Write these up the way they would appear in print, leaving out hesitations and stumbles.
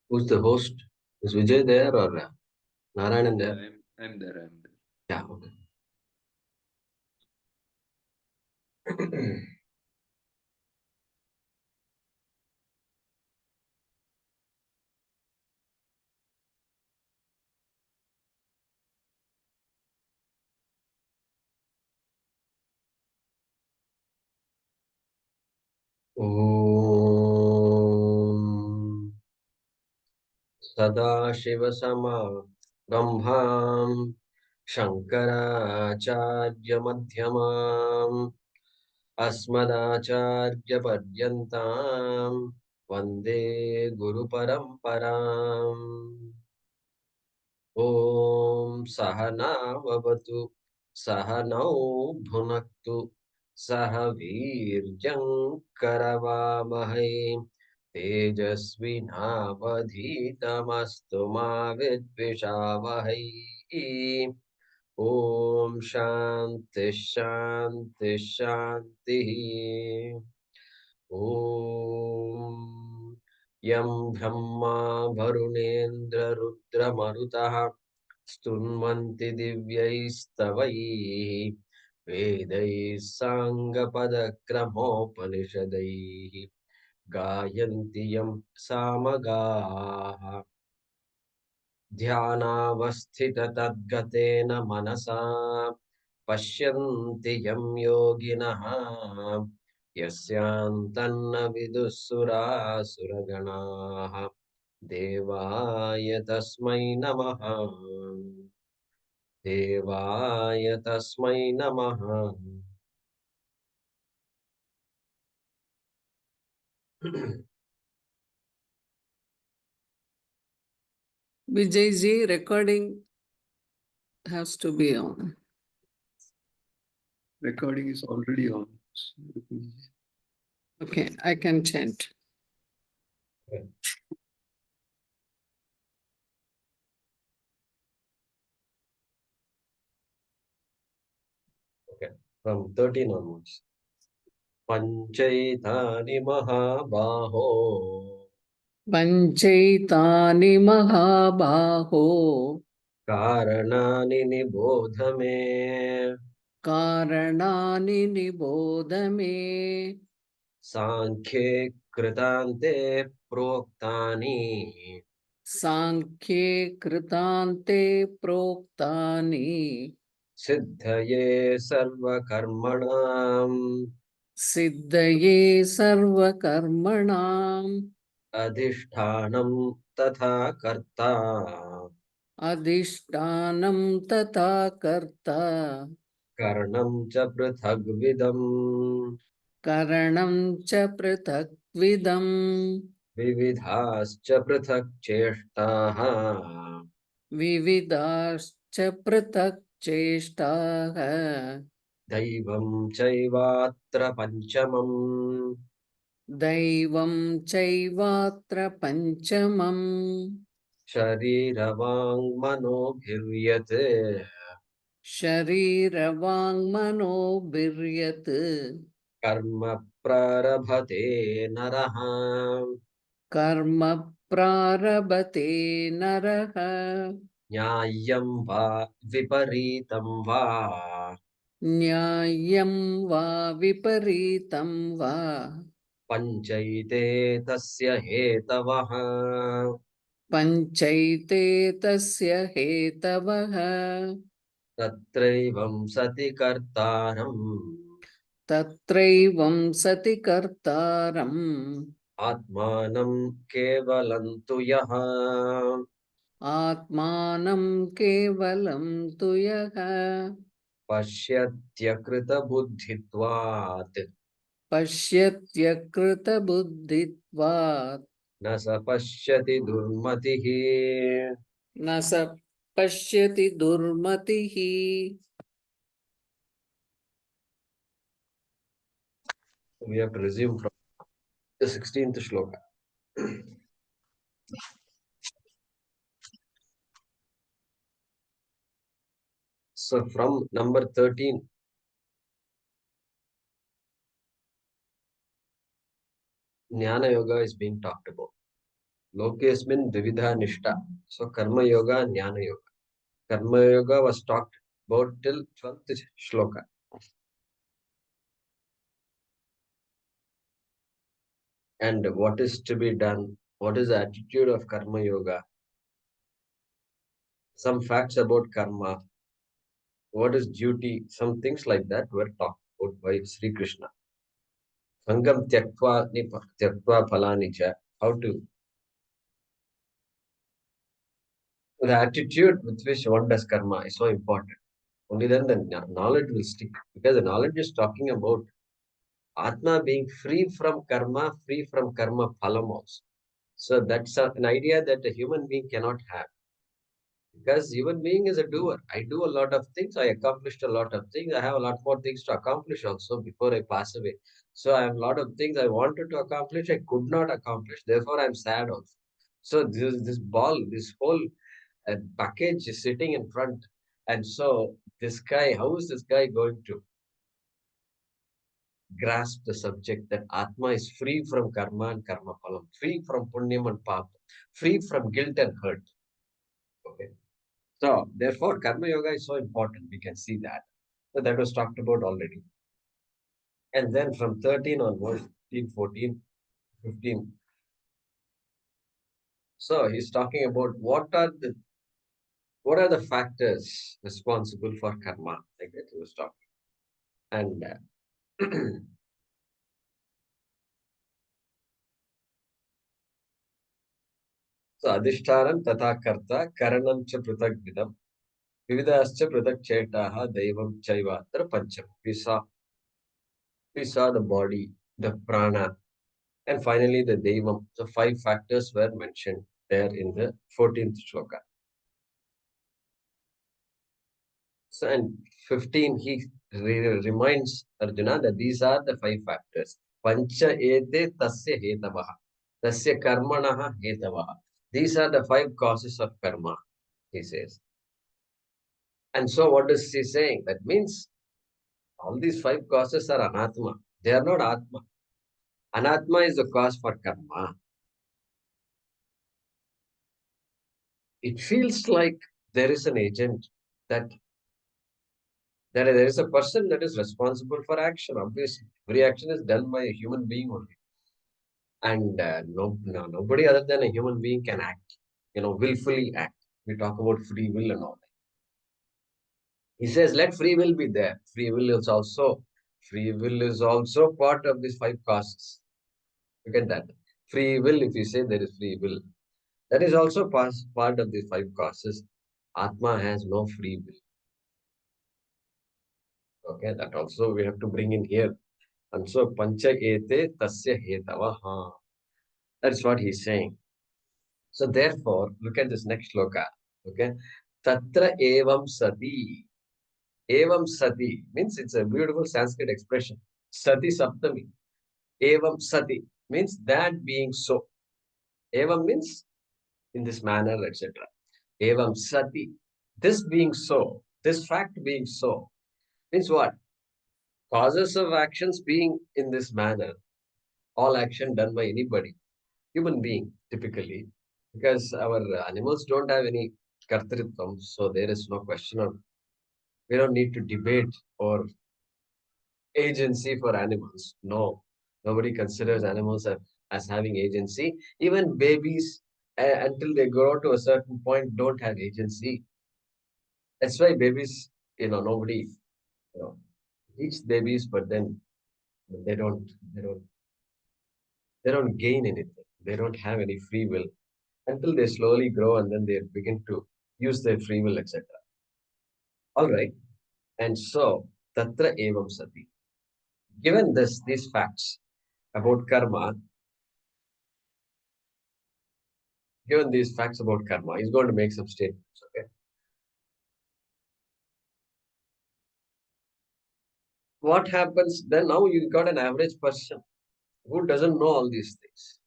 Who's the host? Is Vijay there or Narayanan Yeah, there? I'm there. I'm there. Yeah, okay. Om Sadashiva-Samabhambham Shankaracharya-Madhyamam Asmadacharya-Paryantam Vande Guru-Paramparam. Om Sahana Vavatu Sahanau Bhunaktu Sahavirjam Karavamahai Tejasvinavadhitamastu ma vidvishavahai. Om Shanti Shanti Shanti. Om Yam Brahma Varunendra Rudra Marutaha स्तुन्वन्ति दिव्यैस्तवैः वेदैः साङ्गपदक्रमोपनिषदैः गायन्ति यं सामगाः ध्यानावस्थिततद्गतेन मनसा पश्यन्ति यं योगिनः यस्यान्तन्न विदुःसुरासुरगणाः देवाय तस्मै नमः देवाय तस्मै नमः Vijayji, recording has to be on. Recording is already on. Okay, I can chant. Okay, from 13 onwards. Panchaitani Mahabaho Panchaitani Mahabaho Karanani Nibodha me Karanani Nibodhame Sankhye Kritante Proktani Sankhye Kritante Proktani Siddhaye Sarva Karmanam Siddhaye Sarva Karmanam Adhishtanam Tatha Karta Adhishtanam Tata Karta Karanam Cha Prithagvidam Karanam Cha Prithakvidam विविधाश्च पृथक् चेष्टाः विविधाश्च पृथक् चेष्टाः दैवं चैवात्र पञ्चमम् दैवं चैवात्र पञ्चमम् शरीरवाङ्मनोभिर्यत् शरीरवाङ्मनोभिर्यत् कर्म प्रारभते नरः कर्म प्रारभते नरः न्याय्यं वा विपरीतं वा न्याय्यं वा विपरीतं वा पञ्चैते तस्य हेतवः पञ्चैते तस्य हेतवः तत्रैवं सति कर्तारम् तत्रैवं सति कर्तारम् आत्मानं केवलं तु यः आत्मानं केवलं तु यः पश्यत्यकृतबुद्धित्वात् पश्यत्यकृतबुद्धित्वात् न स पश्यति दुर्मतिः न स पश्यति दुर्मतिः. We have to resume from the 16th shloka. So from number 13, Jnana Yoga is being talked about. Lokesmin Dvividha Nishta. So Karma Yoga, Jnana Yoga. Karma Yoga was talked about till 12th shloka. And what is to be done? What is the attitude of Karma Yoga? Some facts about karma. What is duty? Some things like that were talked about by Sri Krishna. Sangam tyaktva phalani cha. How to? The attitude with which one does karma is so important. Only then the knowledge will stick. Because the knowledge is talking about Atma being free from karma phalam also. So that's an idea that a human being cannot have. Because human being is a doer. I do a lot of things. I accomplished a lot of things. I have a lot more things to accomplish also before I pass away. So I have a lot of things I wanted to accomplish. I could not accomplish. Therefore, I'm sad also. So this ball, this whole package is sitting in front. And so this guy, how is this guy going to grasp the subject that Atma is free from karma and karma phalam, free from punyam and papa, free from guilt and hurt. Okay. So, therefore, Karma Yoga is so important. We can see that. So, that was talked about already. And then from 13 onwards, 15, 14, 15. So, he's talking about what are the factors responsible for karma. Like that he was talking. And so, Adhishtaram Tata Karta Karanam Cha Prutak Vidam Vividascha Prutak Chetaha Devam Chaivatra Pancham. We saw the body, the prana, and finally, the Devam. So, five factors were mentioned there in the 14th shloka. So, and 15, he reminds Arjuna that these are the five factors. Pancha ete tasya hetavaha. Tasya karmanaha hetavaha. These are the five causes of karma, he says. And so, what is he saying? That means all these five causes are anatma. They are not atma. Anatma is the cause for karma. It feels like there is an agent that there is a person that is responsible for action. Obviously, every action is done by a human being only, and nobody other than a human being can act. Willfully act. We talk about free will and all. He says, let free will be there. Free will is also part of these five causes. Look at that. Free will. If you say there is free will, that is also part of these five causes. Atma has no free will. Okay, that also we have to bring in here. And so pancha ete tasya hetavaha. That's what he's saying. So therefore, look at this next shloka. Okay. Tatra evam sati. Evam sati means it's a beautiful Sanskrit expression. Sati saptami. Evam sati means that being so. Evam means in this manner, etc. Evam sati. This being so, this fact being so, means what? Causes of actions being in this manner, all action done by anybody, human being typically, because our animals don't have any kartritvam, so there is no question of, we don't need to debate or agency for animals. No, nobody considers animals as having agency. Even babies, until they grow to a certain point, don't have agency. That's why babies, nobody, you know, teach babies, but then they don't, they don't, they don't gain anything. They don't have any free will until they slowly grow and then they begin to use their free will, etc. All right. And so, tatra evam sati. Given these facts about karma, given these facts about karma, he's going to make some statements. Okay. What happens then? Now you got an average person who doesn't know all these things.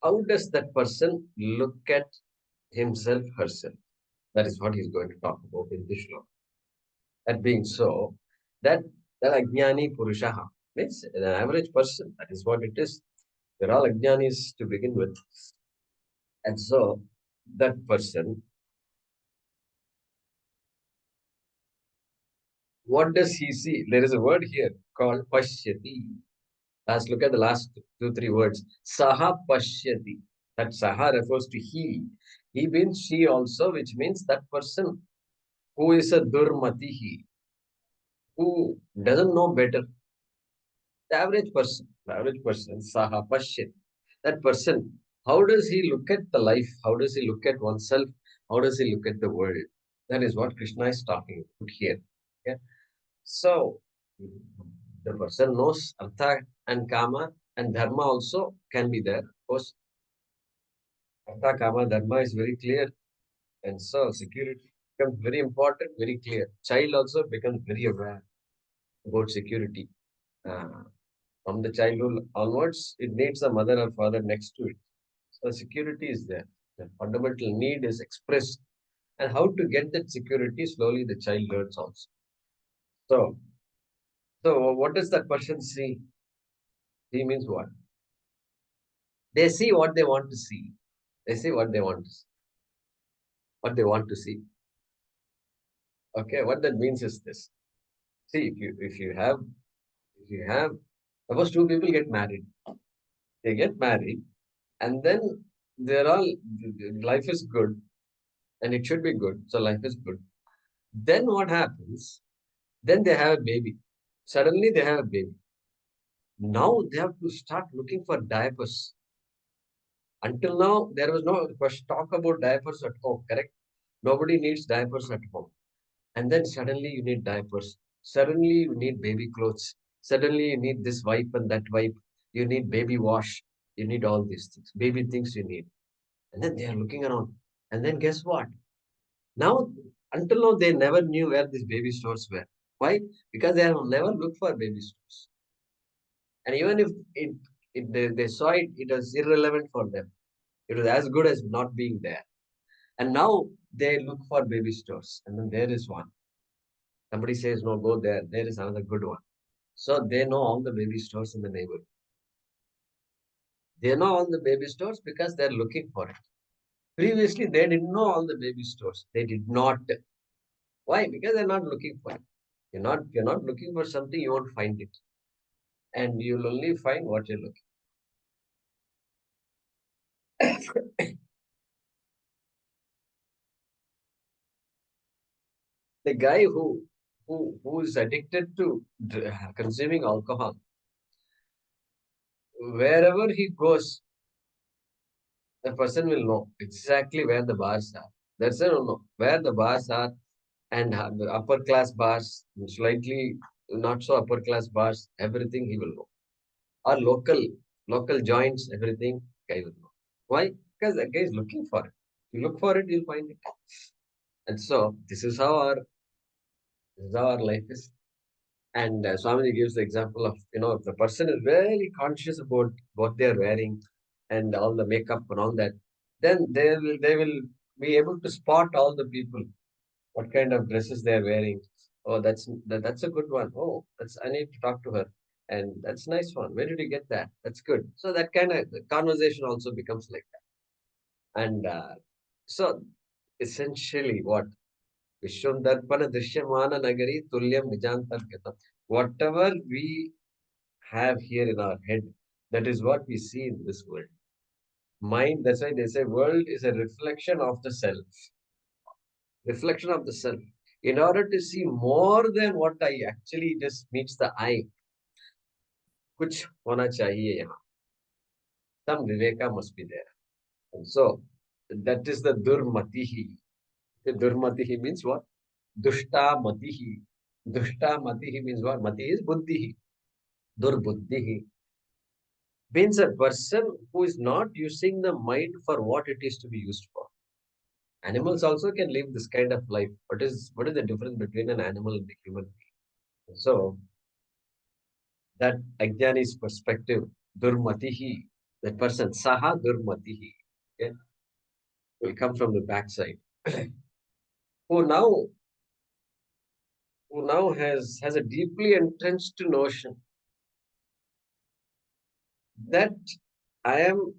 How does that person look at himself, herself? That is what he's going to talk about in this law. That being so, that Ajnani Purushaha means an average person. That is what it is. They're all ajnanis to begin with. And so that person, what does he see? There is a word here called pashyati. Let's look at the last two, three words. Saha pashyati. That saha refers to he. He means she also, which means that person who is a durmatihi, who doesn't know better. The average person, saha pashyati. That person, how does he look at the life? How does he look at oneself? How does he look at the world? That is what Krishna is talking about here. Okay? So the person knows artha and kama and dharma also can be there. Of course, artha, kama, dharma is very clear. And so security becomes very important, very clear. Child also becomes very aware about security. Uh, from the childhood onwards, it needs a mother or father next to it. So security is there. The fundamental need is expressed. And how to get that security, slowly the child learns also. So, so what does that person see? See means what? They see what they want to see. They see what they want to see. What they want to see. Okay, what that means is this. See, if you have suppose two people get married. They get married and then they're all life is good and it should be good. So life is good. Then what happens? Then they have a baby. Suddenly they have a baby. Now they have to start looking for diapers. Until now, there was no talk about diapers at home, correct? Nobody needs diapers at home. And then suddenly you need diapers. Suddenly you need baby clothes. Suddenly you need this wipe and that wipe. You need baby wash. You need all these things. Baby things you need. And then they are looking around. And then guess what? Now, until now, they never knew where these baby stores were. Why? Because they have never looked for baby stores. And even if they saw it, it was irrelevant for them. It was as good as not being there. And now they look for baby stores. And then there is one. Somebody says, no, go there. There is another good one. So they know all the baby stores in the neighborhood. They know all the baby stores because they're looking for it. Previously, they didn't know all the baby stores. They did not. Why? Because they're not looking for it. You're not looking for something, you won't find it. And you'll only find what you're looking. The guy who is addicted to consuming alcohol, wherever he goes, the person will know exactly where the bars are. That's it, no, where the bars are, and the upper class bars, slightly not so upper class bars, everything he will know. Or local joints, everything guy will know. Why? Because that guy is looking for it. You look for it, you'll find it. And so this is how our life is. And Swamiji gives the example of, if the person is very conscious about what they're wearing and all the makeup and all that, then they will be able to spot all the people, what kind of dresses they're wearing. Oh, that's a good one. Oh, I need to talk to her. And that's a nice one. Where did you get that? That's good. So that kind of conversation also becomes like that. And so essentially what? Vishwamdarpana Drishyamana Nagari Tulyam Nijantargatam. Whatever we have here in our head, that is what we see in this world. Mind, that's why they say world is a reflection of the self. Reflection of the self. In order to see more than what I actually just meets the eye, kuch hona chahiye yahan. Some viveka must be there. And so that is the durmatihi. The durmatihi means what? Dushta matihi. Dushta matihi means what? Mati is buddhihi. Durbuddhihi means a person who is not using the mind for what it is to be used for. Animals also can live this kind of life. What is the difference between an animal and a human being? So that Ajnani's perspective, Durmatihi, that person, Saha Durmatihi, okay, will come from the backside. who now who now has a deeply entrenched notion that I am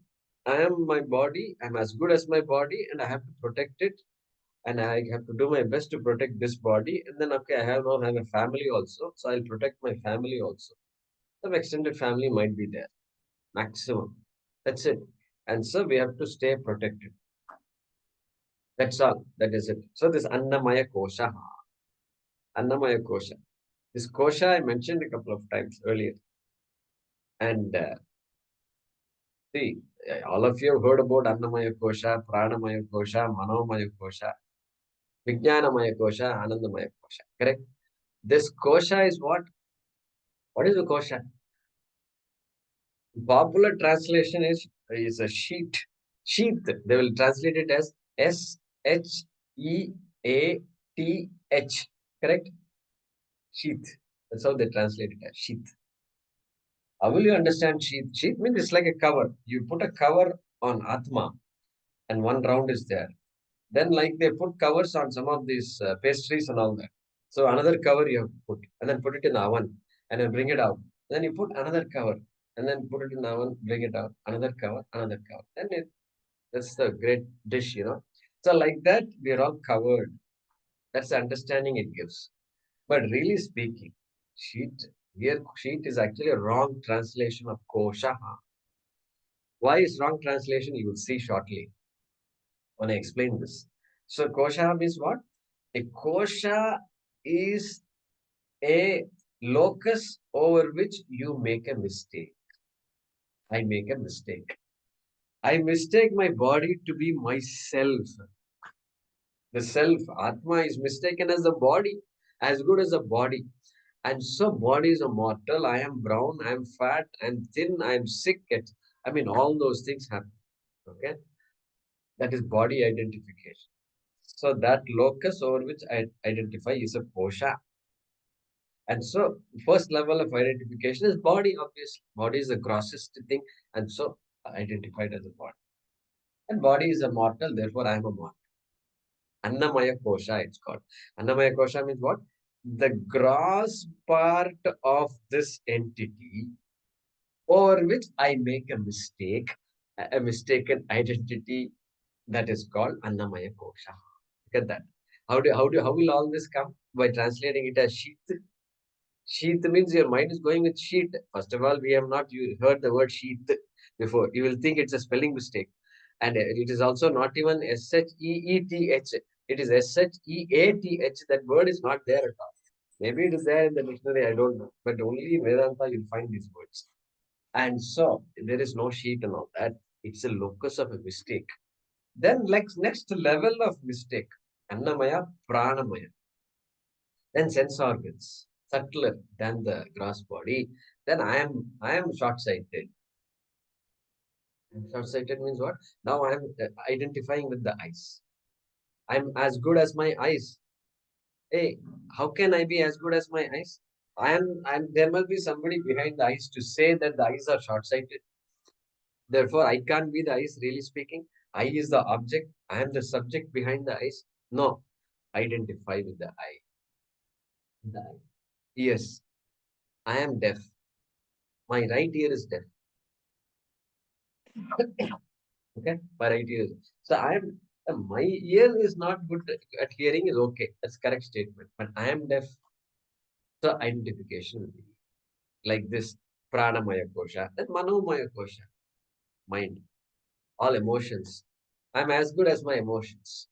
my body. I'm as good as my body, and I have to protect it. And I have to do my best to protect this body. And then, okay, I have a family also, so I'll protect my family also. Some extended family might be there, maximum. That's it. And so we have to stay protected. That's all. That is it. So this Annamaya Kosha, Annamaya Kosha. This Kosha I mentioned a couple of times earlier. And see, all of you have heard about Annamaya Kosha, Pranamaya Kosha, Manomaya Kosha, Vijnanamaya Kosha, Anandamaya Kosha. Correct? This Kosha is what? What is the Kosha? Popular translation is a sheet. Sheath. They will translate it as Sheath. Correct? Sheath. That's how they translate it as sheath. How will you understand sheath? Sheath means it's like a cover. You put a cover on Atma and one round is there. Then like they put covers on some of these pastries and all that. So another cover you have to put and then put it in the oven and then bring it out. Then you put another cover and then put it in the oven, bring it out, another cover, another cover. That's the great dish. So like that, we are all covered. That's the understanding it gives. But really speaking, sheet here sheet is actually a wrong translation of kosha. Why is wrong translation? You will see shortly when I explain this. So kosha means what? A kosha is a locus over which you make a mistake. I make a mistake. I mistake my body to be myself. The self, Atma, is mistaken as the body, as good as a body. And so bodies are mortal. I am brown, I am fat, I am thin, I am sick. I mean, all those things happen. Okay? That is body identification. So that locus over which I identify is a kosha. And so first level of identification is body, obviously. Body is the grossest thing, and so identified as a body. And body is a mortal, therefore I am a mortal. Annamaya Kosha, it's called. Annamaya Kosha means what? The gross part of this entity over which I make a mistake, a mistaken identity that is called Annamaya Kosha. Look at that. How will all this come? By translating it as sheath. Sheath means your mind is going with sheet. First of all, we have not heard the word sheath before. You will think it's a spelling mistake. And it is also not even Sheeeth. It is Sheath. That word is not there at all. Maybe it is there in the dictionary, I don't know. But only in Vedanta you'll find these words. And so there is no sheet and all that. It's a locus of a mistake. Then next level of mistake, Annamaya, Pranamaya. Then sense organs, subtler than the gross body. Then I am short-sighted. And short-sighted means what? Now I am identifying with the eyes. I'm as good as my eyes. Hey, how can I be as good as my eyes? There must be somebody behind the eyes to say that the eyes are short-sighted. Therefore, I can't be the eyes, really speaking. Eye is the object. I am the subject behind the eyes. No, identify with the eye. The eye. Yes, I am deaf. My right ear is deaf. Okay, my right ear. So my ear is not good at hearing is okay. That's correct statement. But I am deaf. So identification will be like this pranamaya kosha, then manomaya kosha, mind, all emotions. I'm as good as my emotions.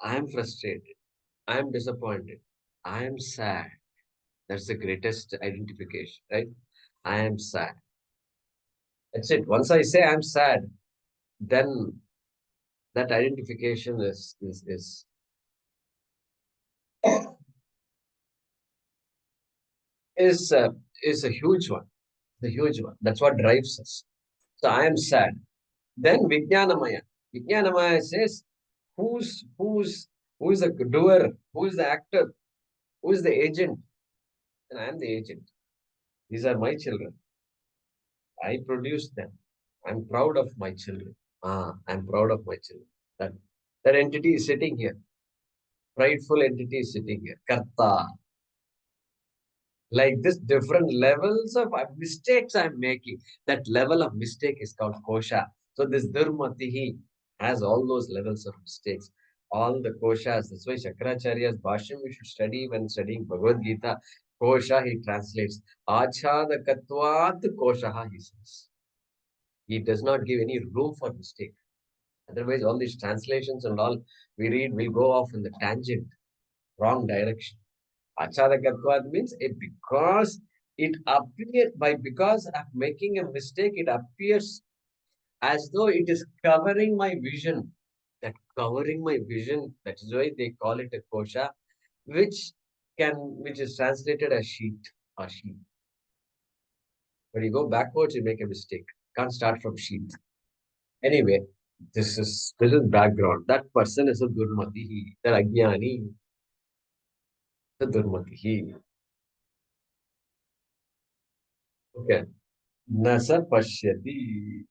I am frustrated. I am disappointed. I am sad. That's the greatest identification, right? I am sad. That's it. Once I say I'm sad, then that identification is uh, is a huge one. The huge one. That's what drives us. So I am sad. Then Vijnanamaya. Vijnanamaya says, who is the doer? Who is the actor? Who is the agent? And I am the agent. These are my children. I produced them. I'm proud of my children. I'm proud of my children. That that entity is sitting here. Prideful entity is sitting here. Karta. Like this, different levels of mistakes I'm making. That level of mistake is called kosha. So this durmatihi has all those levels of mistakes. All the koshas. That's why Shakaracharya's Bhashyam we should study when studying Bhagavad Gita. Kosha he translates. Achadakatvat koshaha he says. He does not give any room for mistake. Otherwise, all these translations and all we read will go off in the tangent, wrong direction. Achadakatvat means it because it appears because of making a mistake, it appears as though it is covering my vision. That covering my vision, that is why they call it a kosha, which is translated as sheet or sheet. When you go backwards, you make a mistake. Can't start from sheet. Anyway, this is background. That person is a durmati, the ajnani, the durmati. Okay. Nasa pashyati.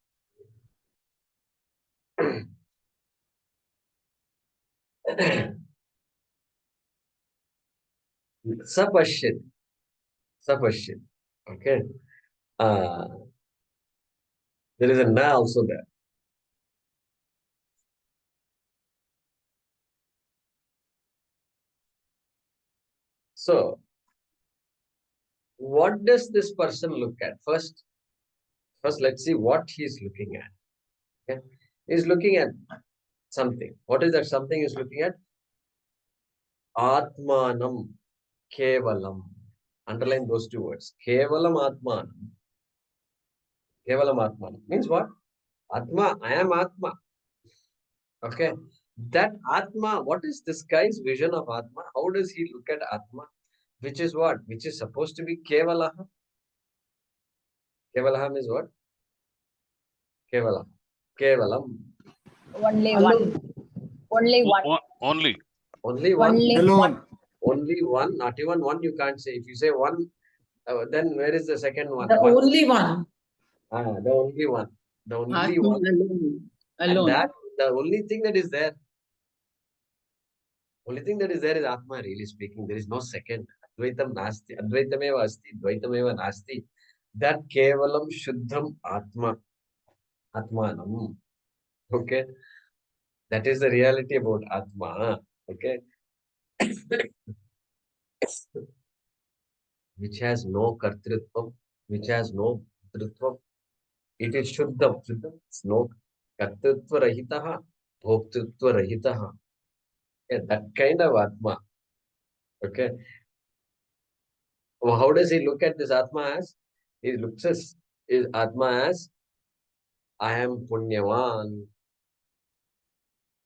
Sapashyati. Sapashyati. Okay. Uh, there is a na also there. So, what does this person look at? First, let's see what he's looking at. Okay? He's looking at something. What is that something he's looking at? Atmanam kevalam. Underline those two words. Kevalam atmanam. Kevalam atmanam. Means what? Atma. I am Atma. Okay. That Atma, what is this guy's vision of Atma? How does he look at Atma? Which is what? Which is supposed to be Kevalaha. Kevalaha means what? Kevala. Kevalam. Only Alone. one. Only one. Only. Only one. Only Alone. one. Only one. Not even one you can't say. If you say one, then where is the second one? The One. only one. The only one. The only Atma one. alone. And Alone. that, the only thing that is there, only thing that is there is Atma, really speaking. There is no second. Advaitam nasti. Advaitameva asti. Dvaitameva nasti. That kevalam shuddham Atma. Atmanam. Okay. That is the reality about Atma. Okay. Which has no kartritvam, which has no bhutritvam. It is shuddham. Shuddham is no kartritva rahitaha, bhoktritva rahitaha. Yeah, that kind of Atma. Okay. Well, how does he look at this Atma as? He looks at his Atma as I am Punyavan.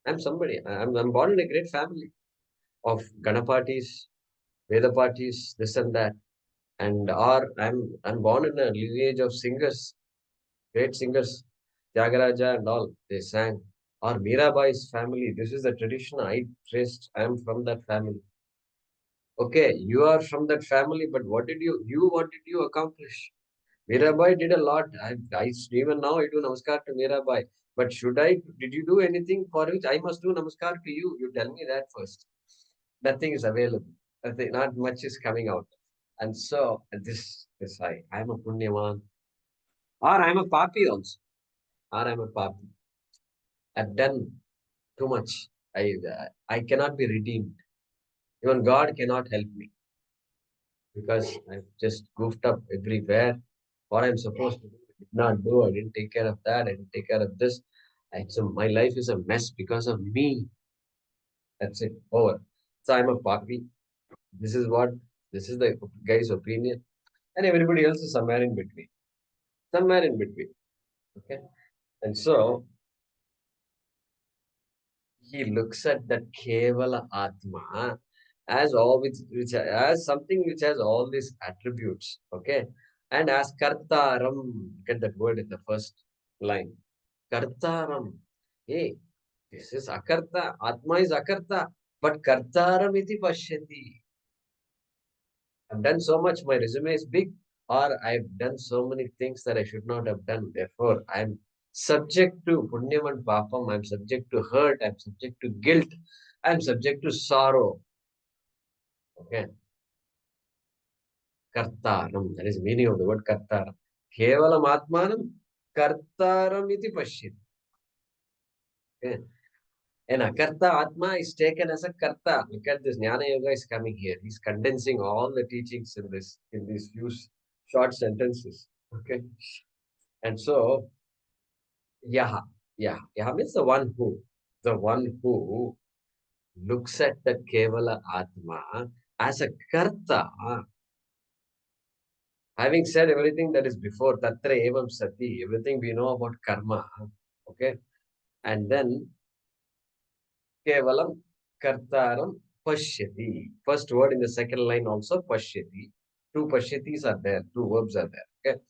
I'm somebody. I'm born in a great family of Ganapatis, Vedapatis, this and that. And or I'm born in a lineage of singers, great singers, Tyagaraja and all. They sang. Or Mirabai's family. This is the tradition I traced. I am from that family. Okay, you are from that family, but what did you accomplish? Mirabai did a lot. Even now I do namaskar to Mirabai. But did you do anything for which I must do namaskar to you? You tell me that first. Nothing is available. Nothing, not much is coming out. And so this I'm a punyaman. Or I'm a papi also. Or I'm a papi. I've done too much. I cannot be redeemed. Even God cannot help me because I've just goofed up everywhere. What I'm supposed to do, I did not do. I didn't take care of that. I didn't take care of this. My life is a mess because of me. That's it. Over. So I'm a papi. This is what, this is the guy's opinion. And everybody else is somewhere in between. Somewhere in between. Okay. And so he looks at that Kevala Atma as all which as something which has all these attributes. Okay. And as Kartaram, get that word in the first line. Kartaram. Hey, this is Akarta. Atma is Akarta. But Kartaram iti pashyati. I've done so much, my resume is big, or I've done so many things that I should not have done. Therefore, I'm subject to punyam and papam, I'm subject to hurt, I'm subject to guilt, I'm subject to sorrow. Okay. Kartaram. That is the meaning of the word kartaram. Kevalam atmanam kartaram iti pashyati. Okay. And akarta atma is taken as a karta. Look at this. Jnana Yoga is coming here. He's condensing all the teachings in these few short sentences. Okay. And so, yaha. Yaha means the one who looks at the Kevala Atma as a karta. Having said everything that is before, tatra evam sati, everything we know about karma. Okay. And then Kevalam Kartaram Pashyati. First word in the second line also Pashyati. Two Pashyatis are there, two verbs are there. Okay.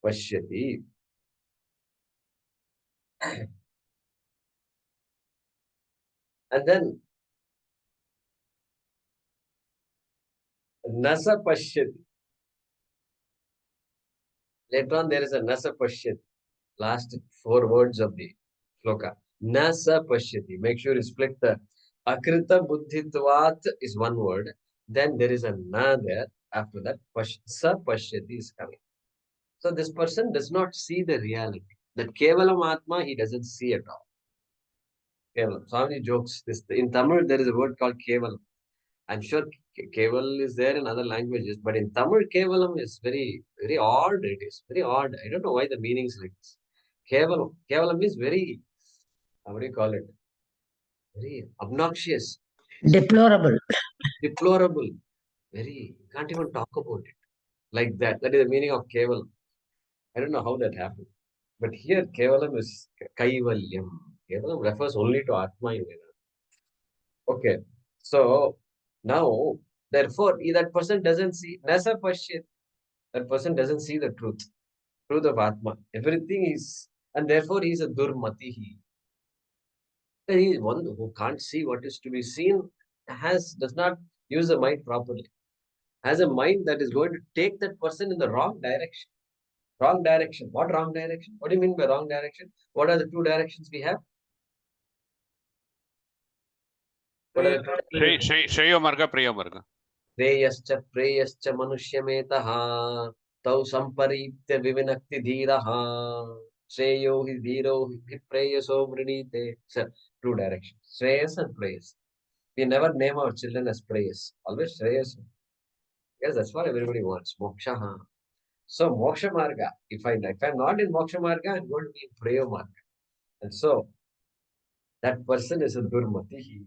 Pashyati. And then Nasa Pashyati. Later on there is a Nasa Pashyati. Last four words of the shloka. Nasa Pashyati. Make sure you split the Akrita Buddhitvat is one word. Then there is a Na there. After that, Sa Pashyati is coming. So this person does not see the reality. That Kevalam Atma, he doesn't see at all. Kevalam. So many jokes. In Tamil, there is a word called Kevalam. I'm sure Keval is there in other languages, but in Tamil, Kevalam is very, very odd. It is very odd. I don't know why the meaning is like this. Kevalam. Kevalam means very, how do you call it? Very obnoxious. Deplorable. Deplorable. Very, you can't even talk about it. Like that. That is the meaning of Kevalam. I don't know how that happened. But here, Kevalam is Kaivalyam. Kevalam refers only to Atma in Vedanta. Okay. So, now, therefore, that person doesn't see, Nasa Pashyat. That person doesn't see the truth of Atma. Everything is, and therefore he is a Durmatihi. He is one who can't see what is to be seen, does not use the mind properly. Has a mind that is going to take that person in the wrong direction. Wrong direction. What wrong direction? What do you mean by wrong direction? What are the two directions we have? What are the two? Shreyo Marga, Priya Marga. Preyascha Manushyametaha Tau Sampariptya Vivinakti Dhiraha Shreyo hi Dhiro hi Preyaso Vrinite. So, two directions. Shreyas and Preyas. We never name our children as Preyas. Always Shreyas. Yes, that's what everybody wants. Moksha. So Moksha Marga. If I'm not in Moksha Marga, I'm going to be in Preya Marga. And so that person is a Durmati.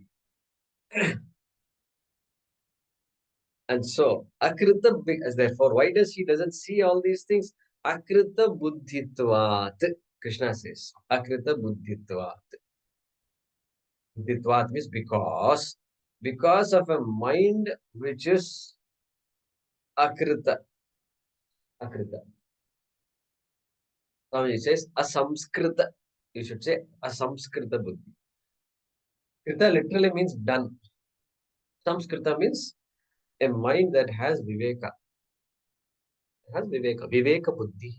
And so Akrita, therefore, why does he doesn't see all these things? Akrita Buddhitvat. Krishna says, Akrita Buddhitvat. Buddhitvat means because of a mind which is Akrita. Akrita. Now he says Asamskrita. You should say Asamskrita Buddhi. Krita literally means done. Samskrita means a mind that has Viveka. Has Viveka. Viveka Buddhi.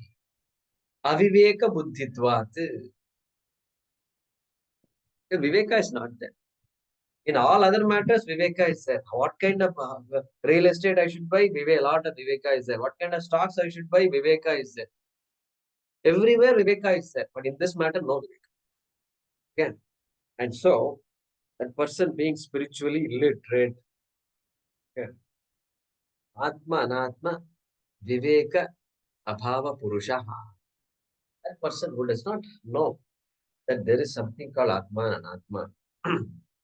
Aviveka Buddhitvat. Viveka is not there. In all other matters, Viveka is there. What kind of real estate I should buy? A lot of Viveka is there. What kind of stocks I should buy? Viveka is there. Everywhere Viveka is there. But in this matter, no Viveka. Okay. And so, that person being spiritually literate, okay. Atma Anatma Viveka Abhava Purusha. That person who does not know that there is something called Atma and Anatma.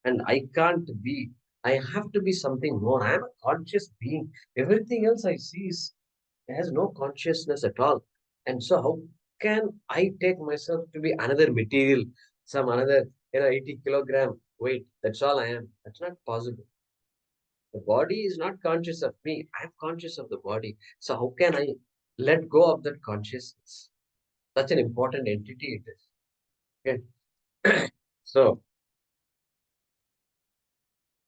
And I can't be, I have to be something more. I am a conscious being. Everything else I see has no consciousness at all. And so how can I take myself to be another material, some another 80 kilogram weight? That's all I am. That's not possible. The body is not conscious of me. I am conscious of the body. So how can I let go of that consciousness? Such an important entity it is. Okay. So,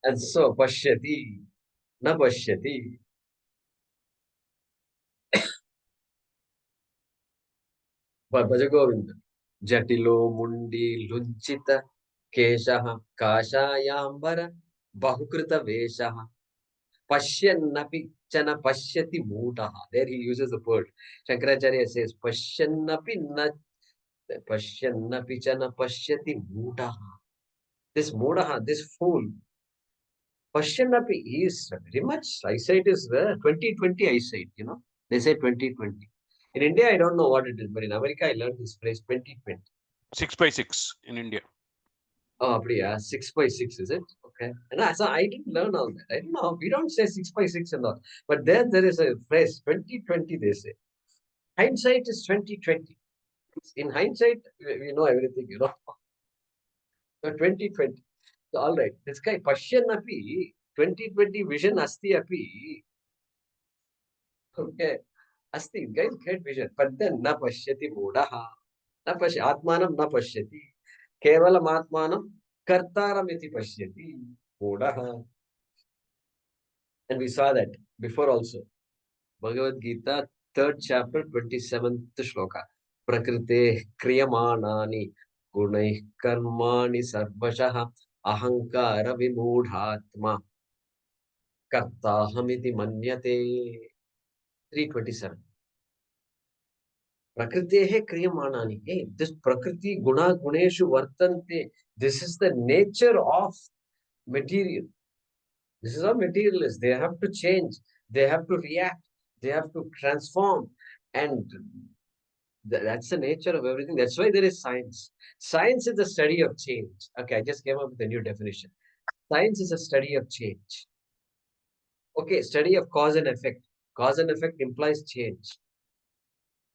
and so, Pashyati, na Pashyati. Bhajagovinda. Jatilo Mundi Lunchita Keshaha Kashayambara Bahukrita Veshaha Pashyannapi chana pashyati mudaha. There he uses the word. Shankaracharya says, Pashyannapi chana pashyati mudaha. This mudaha, this fool, Pashyannapi is very much, eyesight is the 2020 eyesight, They say 2020. In India, I don't know what it is, but in America, I learned this phrase 2020. 6x6 in India. Oh, yeah, 6x6, is it? Okay. And so I didn't learn all that. I don't know. We don't say 6x6 and all. But there is a phrase, 2020, they say. Hindsight is 2020. In hindsight, we know everything, So 2020. So all right. This guy, Pashyan-api, 2020 vision asti api. Okay. Asti, guys, great vision. But then, na pashyati mudaha. Na atmanam na pashyati. Kevalam atmanam kartaram iti pashyati. Mudaha. And we saw that before also. Bhagavad Gita, 3rd chapter, 27th shloka. Prakrite kriyamanani gunai karmani sarvashaha ahankara vimudhatma kartahamiti manyate. 327. Prakritehe kriyamanani. Hey, this prakriti guna guneshu vartante. This is the nature of material. This is how material is. They have to change. They have to react. They have to transform. And that's the nature of everything. That's why there is science. Science is the study of change. Okay, I just came up with a new definition. Science is a study of change. Okay, study of cause and effect. Cause and effect implies change.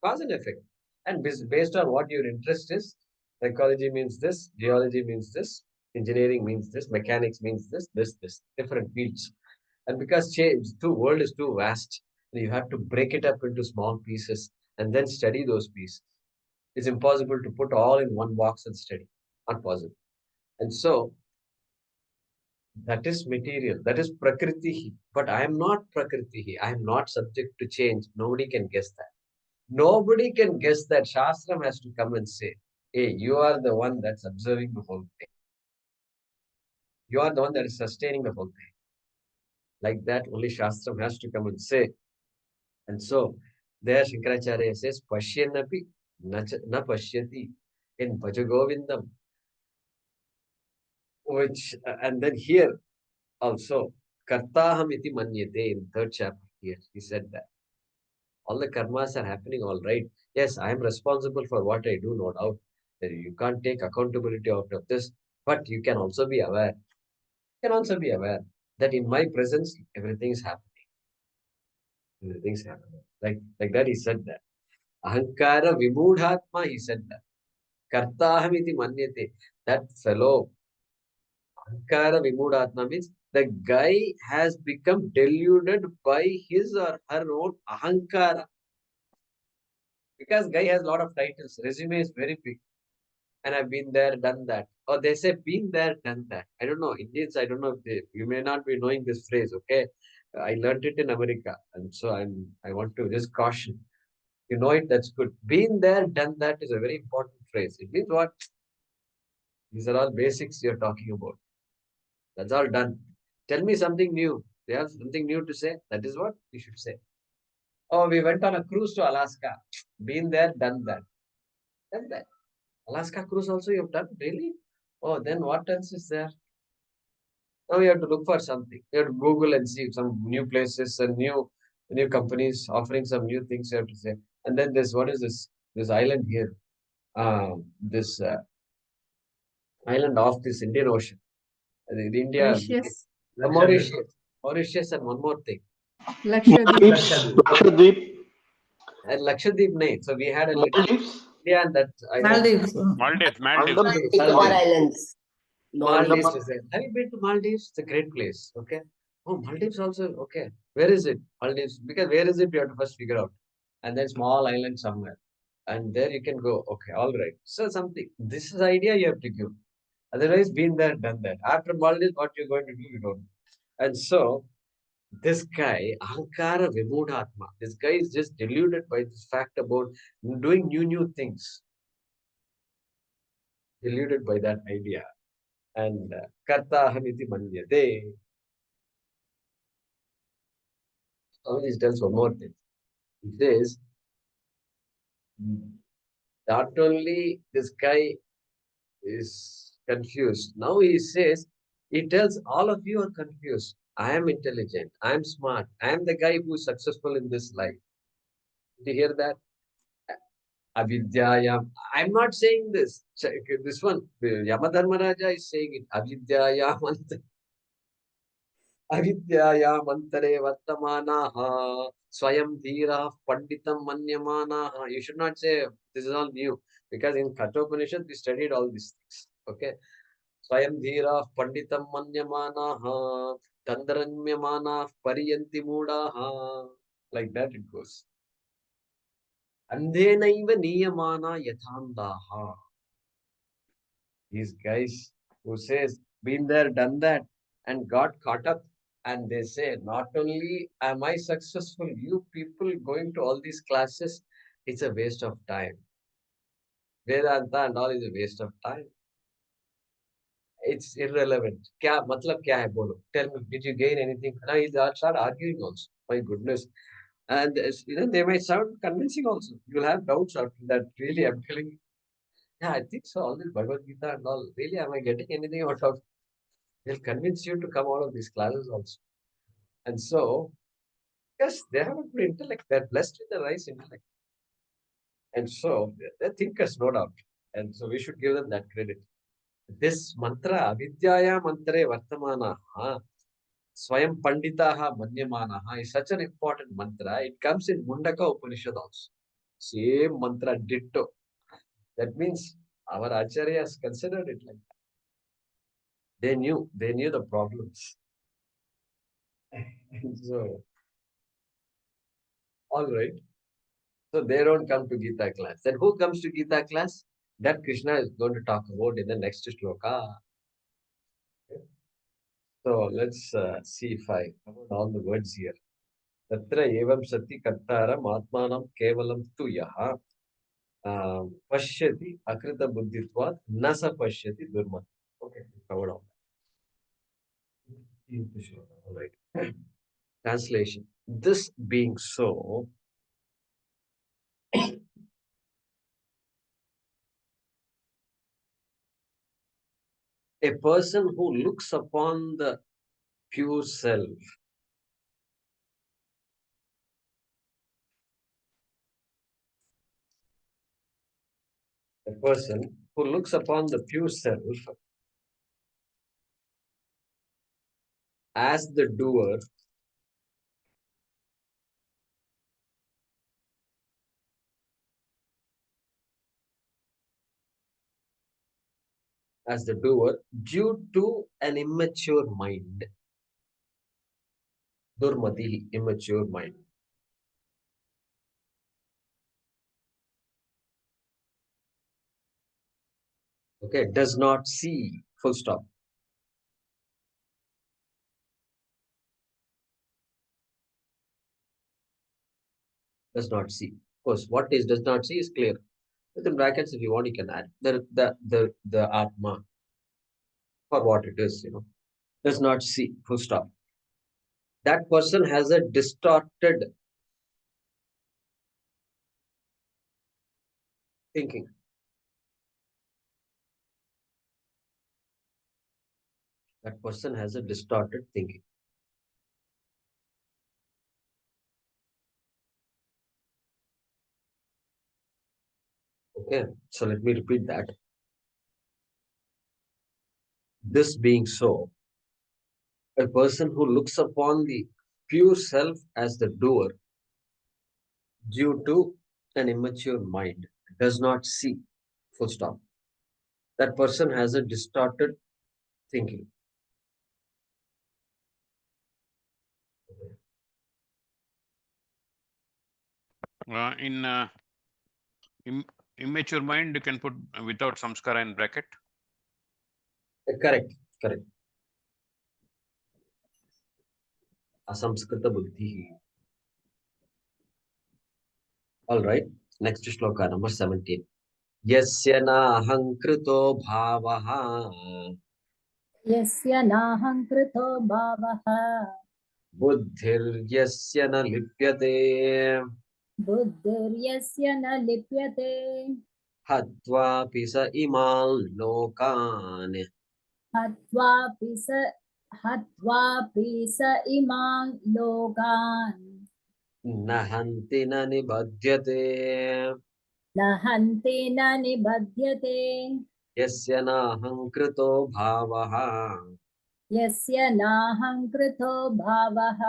Cause and effect. And based on what your interest is, psychology means this, geology means this, engineering means this, mechanics means this, different fields. And because world is too vast, you have to break it up into small pieces and then study those pieces. It's impossible to put all in one box and study. Not possible. And so, that is material. That is prakriti. But I am not prakriti. I am not subject to change. Nobody can guess that. Nobody can guess that. Shastram has to come and say, hey, you are the one that's observing the whole thing. You are the one that is sustaining the whole thing. Like that, only Shastram has to come and say. And so, there Shankaracharya says, Pashyannapi na pashyati in Bhajagovindam. Which, and then here also, Kartaham iti manyate in 3rd chapter here, he said that. All the karmas are happening all right. Yes, I am responsible for what I do, no doubt. You can't take accountability out of this, but you can also be aware. You can also be aware that in my presence, everything is happening. Everything's happening. Like that, he said that. Ahankara vimudhatma, he said that. Kartaham iti manyate. That fellow, Ahankara vimudhatma means the guy has become deluded by his or her own ahankara. Because guy has a lot of titles. Resume is very big. And I've been there, done that. Or they say, been there, done that. I don't know. Indians, I don't know if you may not be knowing this phrase, okay? I learned it in America. And so I want to just caution. You know it, that's good. Been there, done that is a very important phrase. It means what? These are all basics you're talking about. That's all done. Tell me something new. They have something new to say. That is what you should say. Oh, we went on a cruise to Alaska. Been there, done that. Done that. Alaska cruise also you have done? Really? Oh, then what else is there? Now you have to look for something. You have to Google and see some new places and new companies offering some new things you have to say. And then what is this? This island here. This island off this Indian Ocean. India. Mauritius. Mauritius and one more thing. Lakshadweep. Lakshadweep. And Lakshadweep, nahi. So we had a little Maldives. India and that island. Maldives. Maldives. Andaman. Islands. Maldives is there. Have you been to Maldives? It's a great place. Okay. Oh, Maldives also. Okay. Where is it? Maldives. Because where is it? You have to first figure out. And then small island somewhere. And there you can go. Okay. All right. So something. This is the idea you have to give. Otherwise, been there, done that. After Maldives, what you're going to do, you don't know. And so, this guy, Ahankara Vimudhatma, this guy is just deluded by this fact about doing new things. Deluded by that idea. And Karta Hamiti Manyate. Swamiji tells one more thing. He says, not only this guy is confused, now he says, he tells all of you are confused. I am intelligent. I am smart. I am the guy who is successful in this life. Did you hear that? Avidyayam. I'm not saying this. This one, Yamadharmaraja is saying it. Avidyayam. Adhyaya mantare vartamanaha swayam dhira panditam manyamanaha. You should not say this is all new because in Kathopanishad we studied all these things. Okay. Swayam dhira panditam manyamanaha tandaranyamana pariyanti mudaha. Like that it goes. Andhenaiva niyamana yathandaha. These guys who says been there, done that, and got caught up. And they say, not only am I successful, you people going to all these classes, it's a waste of time. Vedanta and all is a waste of time. It's irrelevant. Kya, matlab kya hai bolo? Tell me, did you gain anything? Now he'll start arguing also. My goodness. And they might sound convincing also. You'll have doubts after that. Really, I'm telling you. Yeah, I think so. All this Bhagavad Gita and all. Really, am I getting anything out of? They'll convince you to come out of these classes also. And so, yes, they have a good intellect. They're blessed with a nice intellect. And so, they're thinkers, no doubt. And so, we should give them that credit. This mantra, Avidyaya mantre vartamanaha, swayam panditaha manyamanaha, is such an important mantra. It comes in Mundaka Upanishad also. Same mantra, ditto. That means our acharyas considered it like that. They knew the problems. So, all right. So they don't come to Gita class. Then who comes to Gita class? That Krishna is going to talk about in the next shloka. Okay. So let's see if I covered all the words here. Tatra evam sati kartaram atmanam kevalam tu yaha pashyati akrita buddhitvat nasa pashyati durmati. Okay, covered all that. All right. Translation. This being so, a person who looks upon the pure self, a person who looks upon the pure self as the doer, due to an immature mind. Durmati, immature mind. Okay, does not see, full stop. Does not see. Of course, what is does not see is clear. Within brackets, if you want, you can add the Atma for what it is, does not see, full stop. That person has a distorted thinking. That person has a distorted thinking. Okay, so let me repeat that. This being so, a person who looks upon the pure self as the doer due to an immature mind does not see, full stop. That person has a distorted thinking. In immature mind, you can put without samskara in bracket. Correct. Asamskrita buddhi. All right. Next shloka, number 17. Yasya nahankrito bhavaha यस्य नाहङ्कृतो भावः बुद्धिर्यस्य न लिप्यते बुद्धिर्यस्य न लिप्यते हत्वापि स इमान् लोकान् हत्वापि स इमान् लोकान् न हन्ति न निबध्यते न हन्ति न निबध्यते यस्य नाहङ्कृतो भावः यस्य नाहङ्कृतो भावः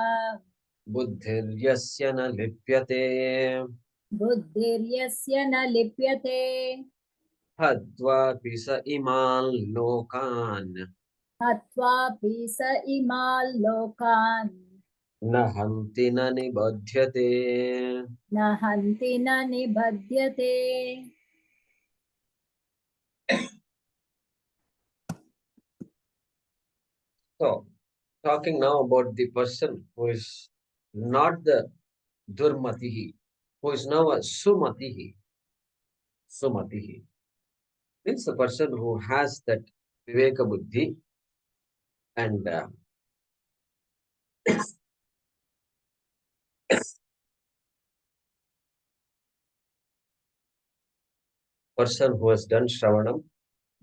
बुद्धिर्यस्य न लिप्यते बुद्धिर्यस्य न लिप्यते हत्वापि स इमान् लोकान् हत्वापि स इमान् लोकान् न हन्ति न निबध्यते न हन्ति न निबध्यते So, talking now about the person who is not the Durmatihi, who is now a Sumatihi. Sumatihi means the person who has that Viveka Buddhi and person who has done Shravanam,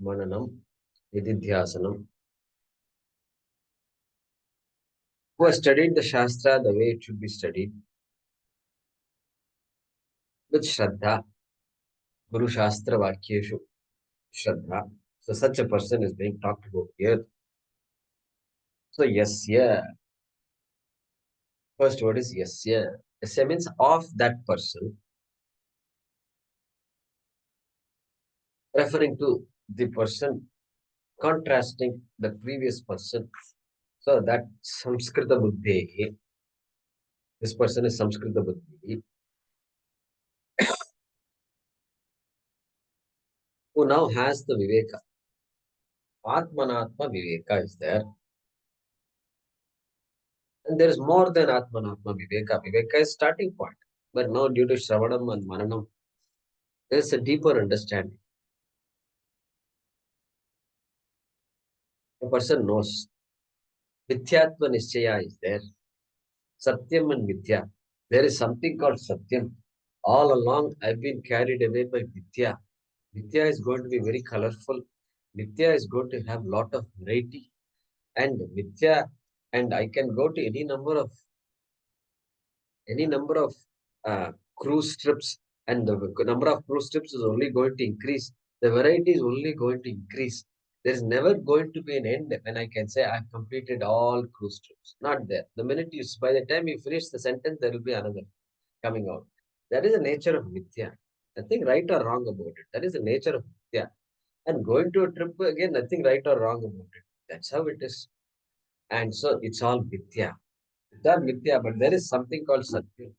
Mananam, Nididhyasanam, who has studied the Shastra the way it should be studied, with Shraddha, Guru Shastra Vakyeshu, Shraddha. So such a person is being talked about here. So Yasya, first word is Yasya. Yasya means of that person, referring to the person contrasting the previous person. So that Samskrita Buddhi, this person is Samskrita Buddhi, who now has the Viveka. Atmanatma Viveka is there. And there is more than Atmanatma Viveka. Viveka is starting point. But now due to Shravanam and Mananam, there is a deeper understanding. A person knows. Mithyatma Nischaya is there. Satyam and Mithya. There is something called Satyam. All along I've been carried away by Mithya. Mithya is going to be very colorful. Mithya is going to have lot of variety. And Mithya, and I can go to any number of cruise trips, and the number of cruise trips is only going to increase. The variety is only going to increase. There is never going to be an end when I can say I've completed all cruise trips. Not there. The minute you, by the time you finish the sentence, there will be another coming out. That is the nature of Mithya. Nothing right or wrong about it. That is the nature of Mithya. And going to a trip again, nothing right or wrong about it. That's how it is. And so it's all Mithya. It's all Mithya, but there is something called Satya,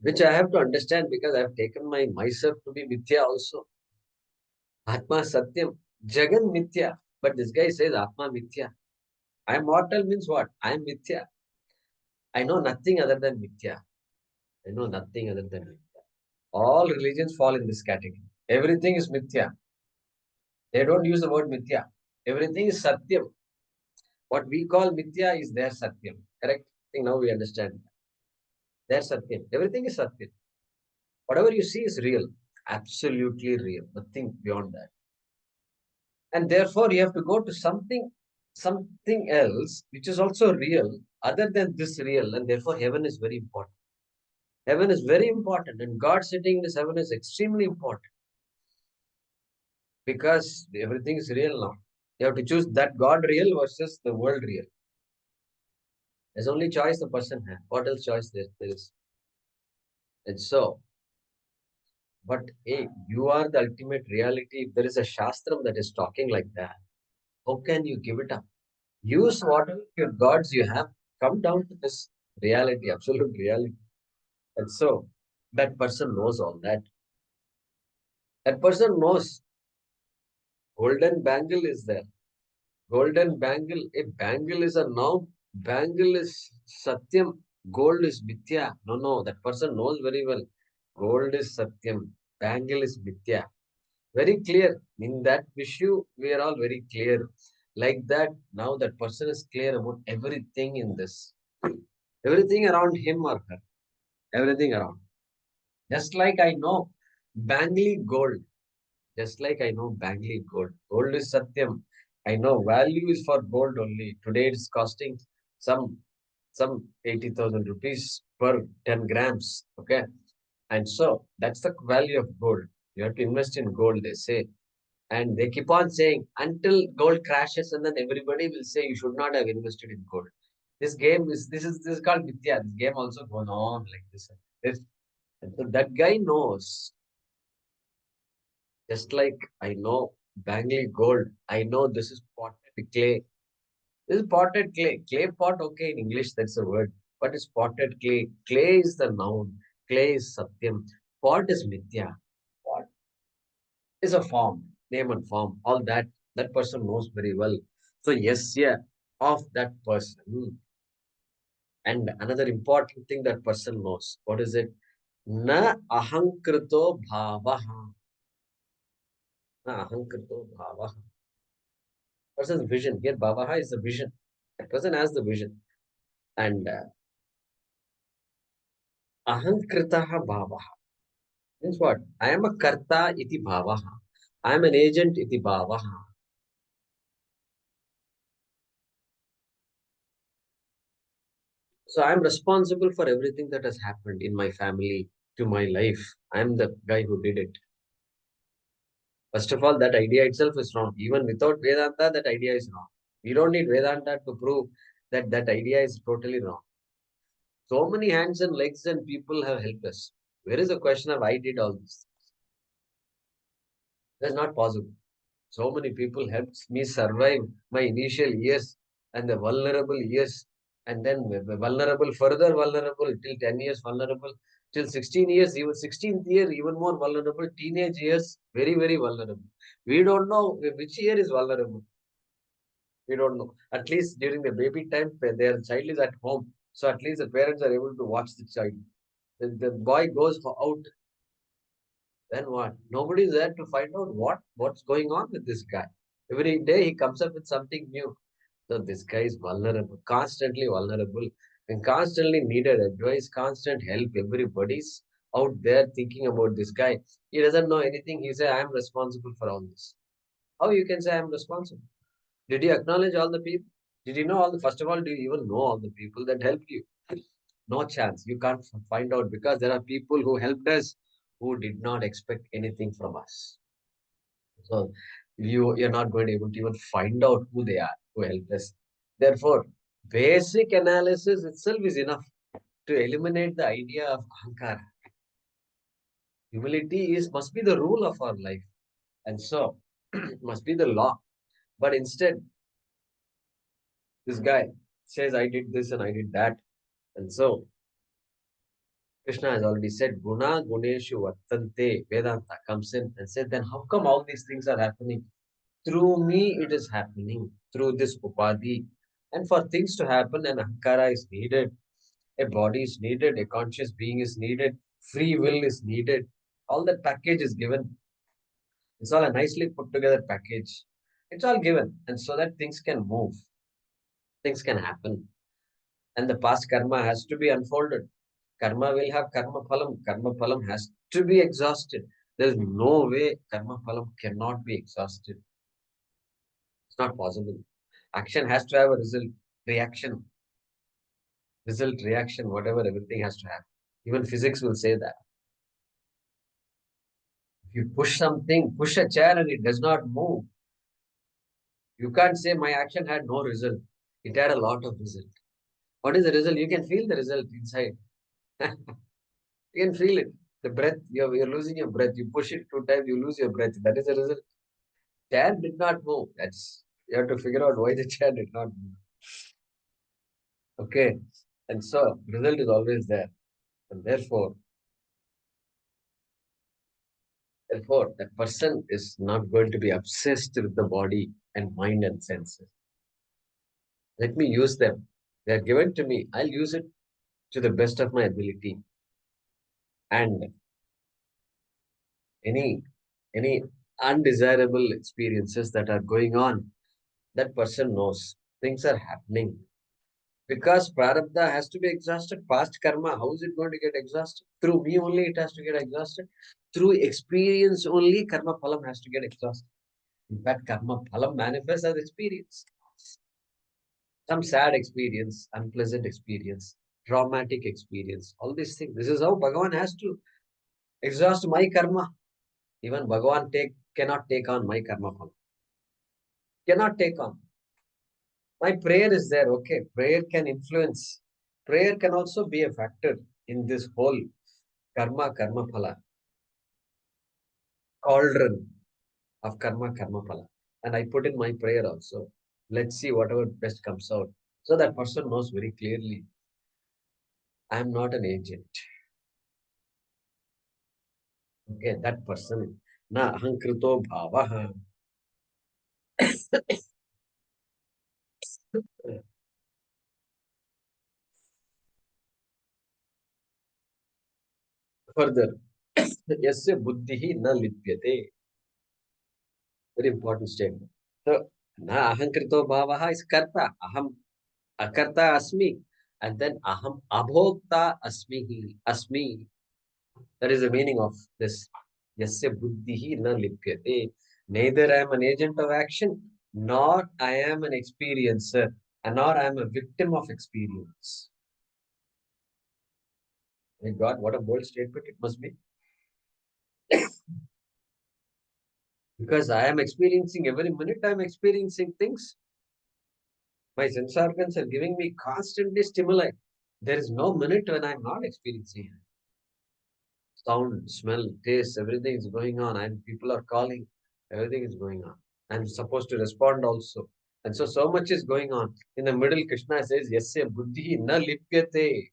which I have to understand because I have taken myself to be Mithya also. Atma Satyam, Jagan Mithya. But this guy says Atma Mithya. I am mortal means what? I am Mithya. I know nothing other than Mithya. I know nothing other than Mithya. All religions fall in this category. Everything is Mithya. They don't use the word Mithya. Everything is Satyam. What we call Mithya is their Satyam. Correct? I think now we understand. Their Satyam. Everything is Satyam. Whatever you see is real. Absolutely real. Nothing beyond that. And therefore you have to go to something else which is also real other than this real, and therefore heaven is very important. Heaven is very important, and God sitting in this heaven is extremely important because everything is real now. You have to choose that God real versus the world real. There's only choice the person has. What else choice there is? And so, but hey, you are the ultimate reality. If there is a shastram that is talking like that, how can you give it up? Use whatever your gods you have. Come down to this reality, absolute reality. And so that person knows all that. That person knows golden bangle is there. Golden bangle, a bangle is a noun. Bangle is satyam. Gold is mithya. No, that person knows very well. Gold is satyam. Bangle is mithya. Very clear. In that issue, we are all very clear. Like that, now that person is clear about everything in this. Everything around him or her. Everything around. Just like I know Bangli gold. Just like I know Bangli gold. Gold is Satyam. I know value is for gold only. Today it's costing some 80,000 rupees per 10 grams. Okay. And so that's the value of gold. You have to invest in gold, they say. And they keep on saying until gold crashes, and then everybody will say you should not have invested in gold. This is called Mithya. This game also goes on like this. And so that guy knows, just like I know Bangli gold, I know this is potted clay. This is potted clay. Clay pot, okay, in English that's a word, but it's potted clay. Clay is the noun. Clay is Satyam. Pot is Mithya. Pot is a form, name and form. All that person knows very well. So yes, yeah, of that person. And another important thing that person knows. What is it? Na ahankrito bhavaha. Na ahankrito bhavaha. Person's vision. Here, bhavaha is the vision. A person has the vision. And ahankritaha bhavaha means what? I am a karta iti bhavaha. I am an agent iti bhavaha. So I am responsible for everything that has happened in my family, to my life. I am the guy who did it. First of all, that idea itself is wrong. Even without Vedanta, that idea is wrong. We don't need Vedanta to prove that that idea is totally wrong. So many hands and legs and people have helped us. Where is the question of I did all this? That's not possible. So many people helped me survive my initial years and the vulnerable years, and then vulnerable, further vulnerable till 10 years vulnerable, till 16 years, even 16th year, even more vulnerable, teenage years, very, very vulnerable. We don't know which year is vulnerable. We don't know. At least during the baby time, their child is at home. So at least the parents are able to watch the child. The boy goes out, then what? Nobody is there to find out what's going on with this guy. Every day he comes up with something new. So this guy is vulnerable, constantly vulnerable, and constantly needed advice, constant help. Everybody's out there thinking about this guy. He doesn't know anything. He say, I am responsible for all this. How you can say I am responsible? Did you acknowledge all the people? Did you know all the, first of all, do you even know all the people that helped you? No chance. You can't find out because there are people who helped us who did not expect anything from us. So you're not going to be able to even find out who they are, who helped us. Therefore, basic analysis itself is enough to eliminate the idea of ahankara. Humility must be the rule of our life. And so must be the law. But instead, this guy says, I did this and I did that. And so Krishna has already said, Guna Guneshu Vattante, Vedanta comes in and said, then how come all these things are happening? Through me, it is happening, through this upadhi. And for things to happen, an ahankara is needed, a body is needed, a conscious being is needed, free will is needed. All that package is given. It's all a nicely put together package. It's all given. And so that things can move, things can happen. And the past karma has to be unfolded. Karma will have karma phalam. Karma phalam has to be exhausted. There is no way karma phalam cannot be exhausted. It's not possible. Action has to have a result, reaction, result, reaction, whatever, everything has to have. Even physics will say that. If you push something, push a chair and it does not move, you can't say my action had no result. It had a lot of result. What is the result? You can feel the result inside. You can feel it. The breath, you're losing your breath. You push it 2 times, you lose your breath. That is the result. Chair did not move. You have to figure out why the chair did not move. Okay. And so result is always there. And therefore, that person is not going to be obsessed with the body and mind and senses. Let me use them. They are given to me. I'll use it to the best of my ability. And any undesirable experiences that are going on, that person knows things are happening. Because prarabdha has to be exhausted. Past karma, how is it going to get exhausted? Through me only it has to get exhausted. Through experience only karma phalam has to get exhausted. In fact, karma phalam manifests as experience. Some sad experience, unpleasant experience, traumatic experience, all these things. This is how Bhagavan has to exhaust my karma. Even Bhagavan cannot take on my karma phalam. Cannot take on. My prayer is there, okay. Prayer can influence. Prayer can also be a factor in this whole karma phala, cauldron of karma phala. And I put in my prayer also. Let's see whatever best comes out. So that person knows very clearly, I am not an agent. Okay, that person, na ahankrito bhavaha. Further, yasya buddhihi na lipyate. Very important statement. So, na ahankrito bhavaha is karta. Aham akarta asmi. And then aham abhokta asmi. That is the meaning of this. Yasya buddhihi na lipyate. Neither I am an agent of action, nor I am an experiencer, and nor I am a victim of experience. My God, what a bold statement it must be. Because I am experiencing every minute, I am experiencing things. My sense organs are giving me constantly stimuli. There is no minute when I am not experiencing it. Sound, smell, taste, everything is going on, and people are calling, everything is going on. I'm supposed to respond also. And so much is going on. In the middle, Krishna says, Yasya buddhi na lipyate.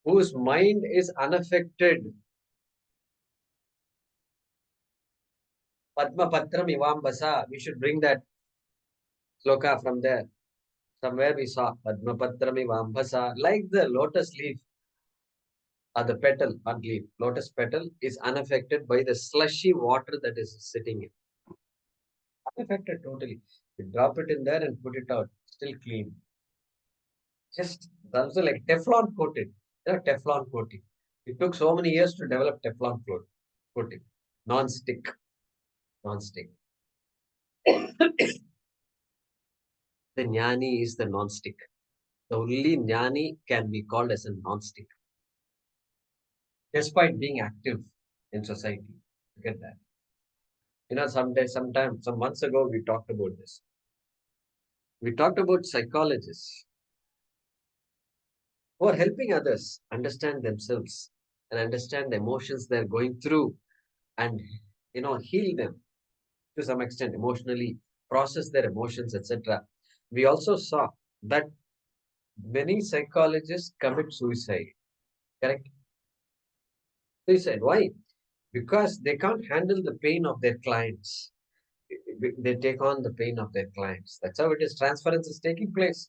Whose mind is unaffected. Padma Patram Ivambasa. We should bring that shloka from there. Somewhere we saw Padma Patram Ivambasa. Like the lotus leaf or the petal, not leaf, lotus petal is unaffected by the slushy water that is sitting in. Unaffected totally. You drop it in there and put it out, still clean. Just also like Teflon coated. Teflon coating. It took so many years to develop Teflon coating. Non-stick. Non-stick. The jnani is the non-stick. The only jnani can be called as a non-stick. Despite being active in society. Look at that. You know, some months ago, we talked about this. We talked about psychologists who are helping others understand themselves and understand the emotions they're going through and, heal them to some extent emotionally, process their emotions, etc. We also saw that many psychologists commit suicide. Correct? Suicide. Why? Because they can't handle the pain of their clients. They take on the pain of their clients. That's how it is. Transference is taking place.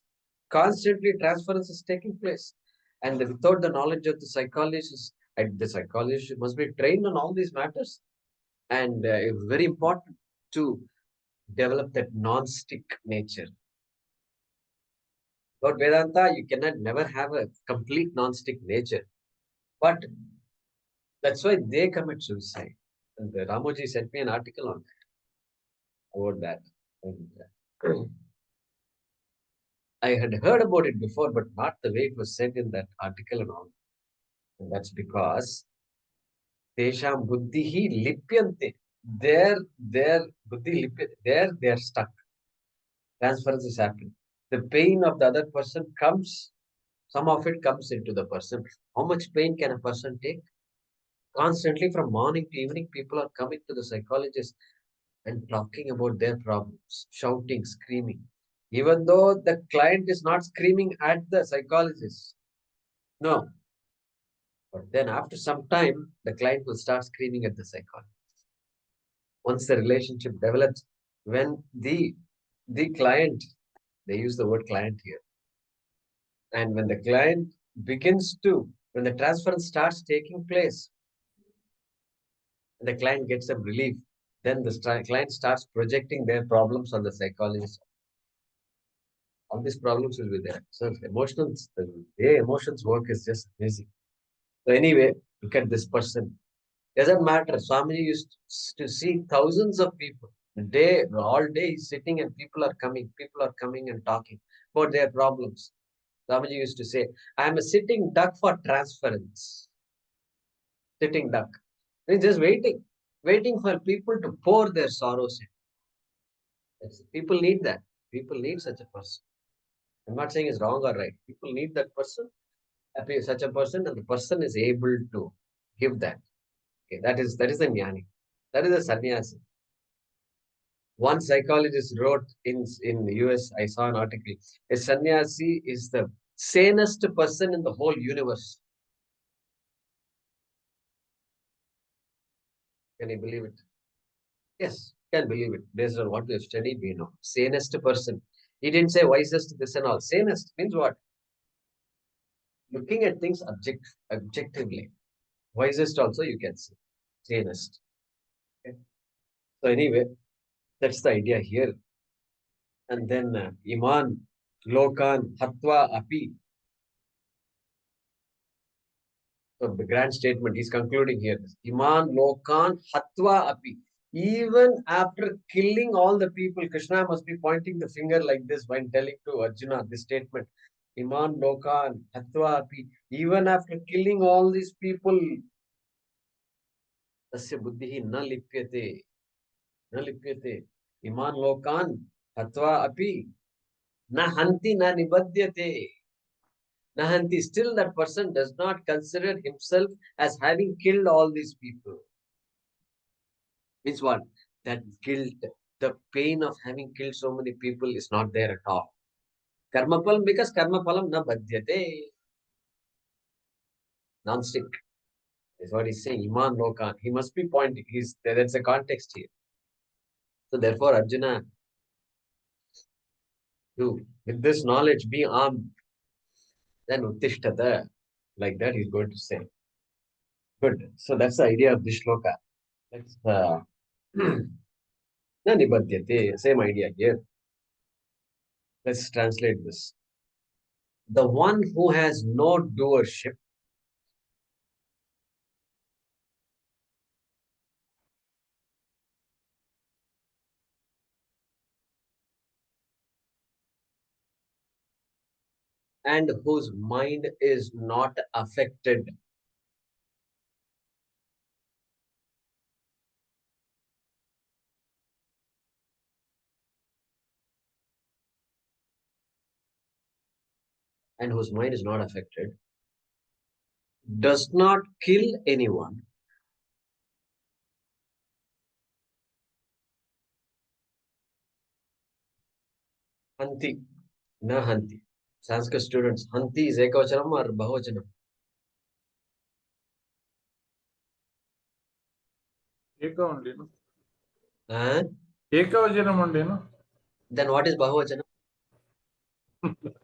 Constantly transference is taking place. And without the knowledge of the psychologist must be trained on all these matters. And it's very important to develop that non-stick nature. But Vedanta, you cannot never have a complete non-stick nature. But that's why they commit suicide. And Ramoji sent me an article on that, about that. And, I had heard about it before, but not the way it was said in that article and all. And that's because Tesham buddhihi lipyante. Their buddhi lipyante. There they are stuck. Transference is happening. The pain of the other person comes, some of it comes into the person. How much pain can a person take? Constantly from morning to evening, people are coming to the psychologist and talking about their problems, shouting, screaming. Even though the client is not screaming at the psychologist. No. But then after some time, the client will start screaming at the psychologist. Once the relationship develops, when the client, they use the word client here, and when the client when the transference starts taking place, the client gets some relief, then the client starts projecting their problems on the psychologist. All these problems will be there. So emotions, the way emotions work is just amazing. So anyway, look at this person. Doesn't matter. Swamiji used to see thousands of people. All day he's sitting and people are coming and talking about their problems. Swamiji used to say, I am a sitting duck for transference. Sitting duck. He's just waiting for people to pour their sorrows in. People need that. People need such a person. I'm not saying it's wrong or right. People need that person, such a person, and the person is able to give that. Okay, that is a jnani. That is a sannyasi. One psychologist wrote in the US, I saw an article, a sannyasi is the sanest person in the whole universe. Can you believe it? Yes, can believe it. Based on what we have studied, we know. Sanest person. He didn't say wisest, this and all. Sanest means what? Looking at things objectively. Wisest also you can say. Sanest. Okay. So anyway, that's the idea here. And then Iman, Lokan, Hatva, Api. So the grand statement he's concluding here is Iman, Lokan, Hatva, Api. Even after killing all the people, Krishna must be pointing the finger like this when telling to Arjuna this statement. Iman, Lokan, Hatva, Api. Even after killing all these people, Tasya Buddhihi na lipyate. Na lipyate. Iman, Lokan, Hatva, Api. Na hanti na nibadyate. Nahanti, still that person does not consider himself as having killed all these people. Means what? That guilt, the pain of having killed so many people is not there at all. Karmapalam, because karmapalam na badhyate. Non-stick is what he's saying. Iman Lokan. He must be pointing. That's a context here. So therefore, Arjuna, with this knowledge, be armed. Then uttishtata. Like that, he's going to say. Good. So that's the idea of this shloka. Let's na nibadhyate. Same idea here. Let's translate this. The one who has no doership and whose mind is not affected. And whose mind is not affected, does not kill anyone, hanti, na hanti. Sanskrit students, hanti is ekavachanam or bahuvachanam? Eka only, no? Huh? Ekavajanam only, no? Then what is bahuvachanam?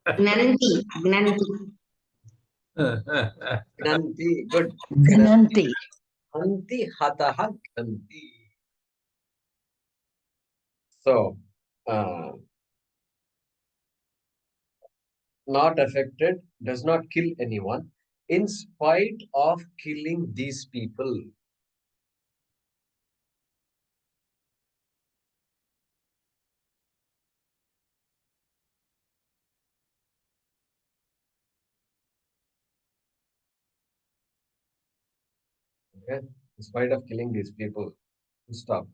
Gnanti, Gnanti. Gnanti, good. Gnanti. Hanti hataha gnanti. So, not affected, does not kill anyone, in spite of killing these people. Okay? In spite of killing these people, stop.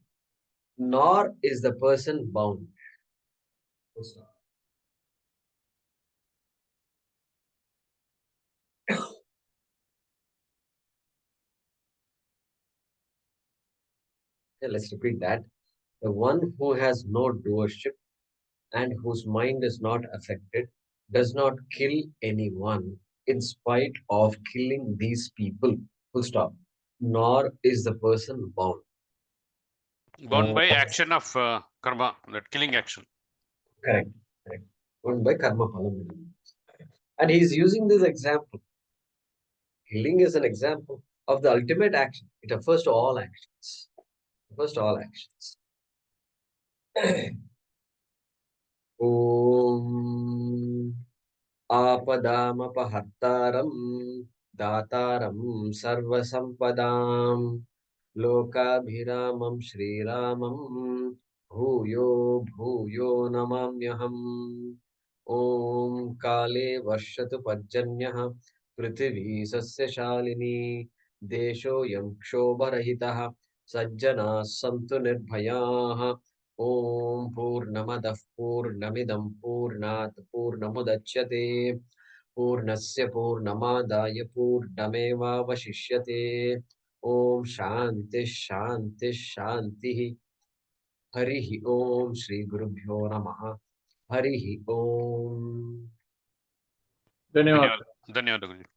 Nor is the person bound. Stop. Okay, let's repeat that. The one who has no doership and whose mind is not affected does not kill anyone in spite of killing these people. Full stop. Nor is the person bound. Bound by action of karma, that killing action. Correct. Correct. Bound by karma phalam. And he's using this example. Killing is an example of the ultimate action. It refers to all actions. First, all actions. Om Apadamapahataram Dataram Sarvasampadam Lokabhiramam Shriramam Bhuyo Bhuyo Namamyaham Om Kale Varshatu Pajjanyah Prithvi Sasya Shalini Desho Yam Kshobarahitah Sajjana Santu Nirbhayaah Om Purnamadah Purnamidam Purnat Purnamudachyate Purnasya Purnamadaya Purnamevavashishyate Om Shanti Shanti Shanti Harihi Om Shri Gurubhyo Namaha Harihi Om ಧನ್ಯವಾದ ಧನ್ಯವಾದ ಗುರುಜಿ.